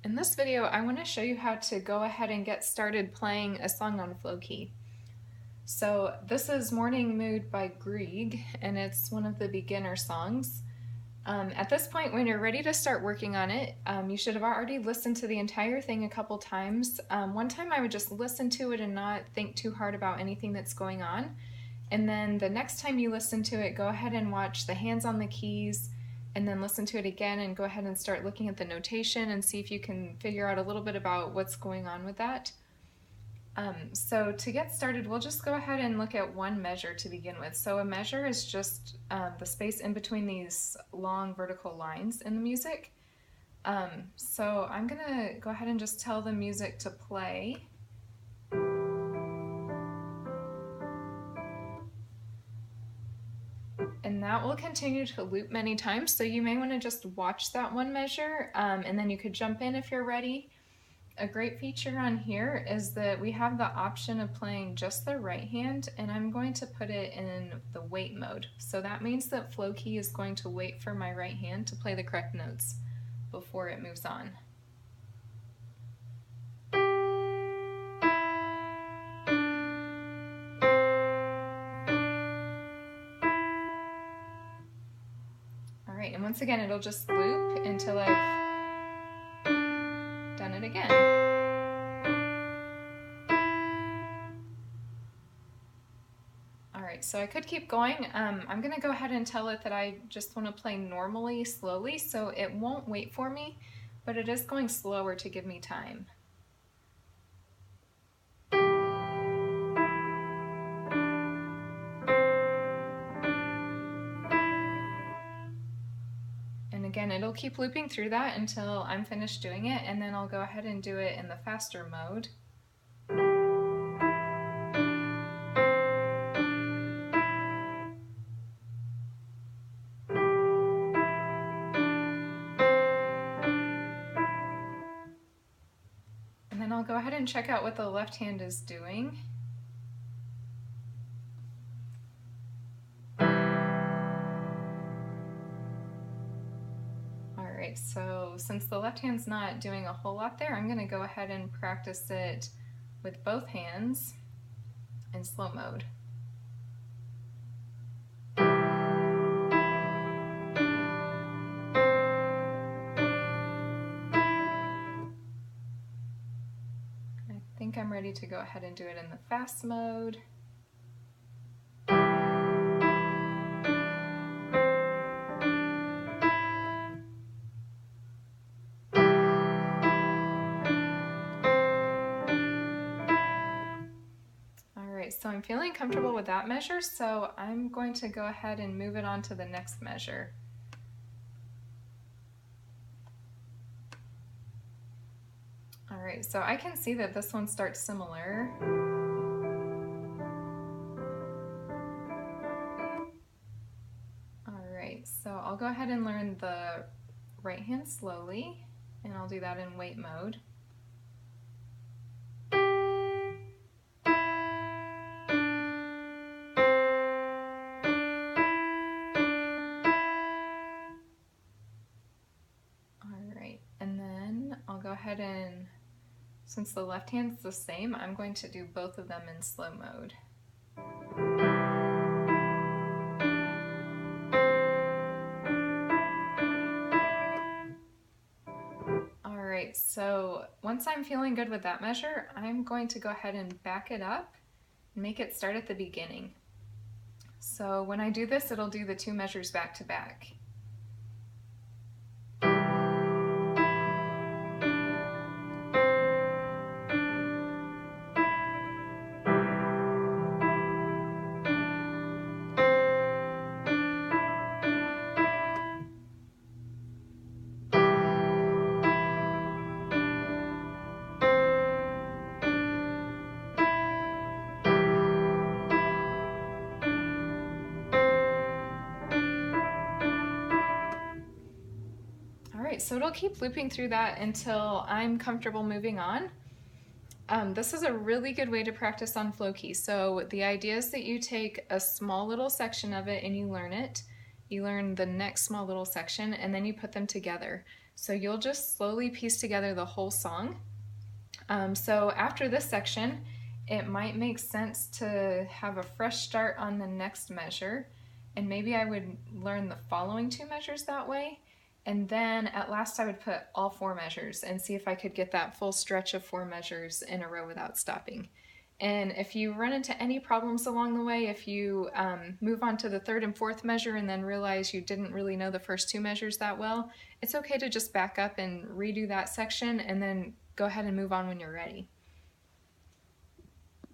In this video, I want to show you how to go ahead and get started playing a song on flowkey. So this is Morning Mood by Grieg, and it's one of the beginner songs. At this point, when you're ready to start working on it, you should have already listened to the entire thing a couple times. One time I would just listen to it and not think too hard about anything that's going on. And then the next time you listen to it, go ahead and watch the hands on the keys, and then listen to it again and go ahead and start looking at the notation and see if you can figure out a little bit about what's going on with that. So to get started, we'll just go ahead and look at one measure to begin with. So a measure is just the space in between these long vertical lines in the music. So I'm gonna go ahead and just tell the music to play. And that will continue to loop many times, so you may want to just watch that one measure, and then you could jump in if you're ready. A great feature on here is that we have the option of playing just the right hand, and I'm going to put it in the wait mode. So that means that flowkey is going to wait for my right hand to play the correct notes before it moves on. Alright, and once again it'll just loop until I've done it again. Alright, so I could keep going. I'm going to go ahead and tell it that I just want to play normally, slowly, so it won't wait for me, but it is going slower to give me time. And again, it'll keep looping through that until I'm finished doing it, and then I'll go ahead and do it in the faster mode. And then I'll go ahead and check out what the left hand is doing. Alright, so since the left hand's not doing a whole lot there, I'm going to go ahead and practice it with both hands in slow mode. I think I'm ready to go ahead and do it in the fast mode. So I'm feeling comfortable with that measure, so I'm going to go ahead and move it on to the next measure. Alright, so I can see that this one starts similar. Alright, so I'll go ahead and learn the right hand slowly, and I'll do that in wait mode. Go ahead and, since the left hand's the same, I'm going to do both of them in slow mode. Alright, so once I'm feeling good with that measure, I'm going to go ahead and back it up and make it start at the beginning. So when I do this, it'll do the two measures back to back. So it'll keep looping through that until I'm comfortable moving on. This is a really good way to practice on flowkey. So the idea is that you take a small little section of it and you learn it, you learn the next small little section, and then you put them together. So you'll just slowly piece together the whole song. So after this section, it might make sense to have a fresh start on the next measure, and maybe I would learn the following two measures that way. And then at last I would put all four measures and see if I could get that full stretch of four measures in a row without stopping. And if you run into any problems along the way, if you move on to the third and fourth measure and then realize you didn't really know the first two measures that well, it's okay to just back up and redo that section and then go ahead and move on when you're ready.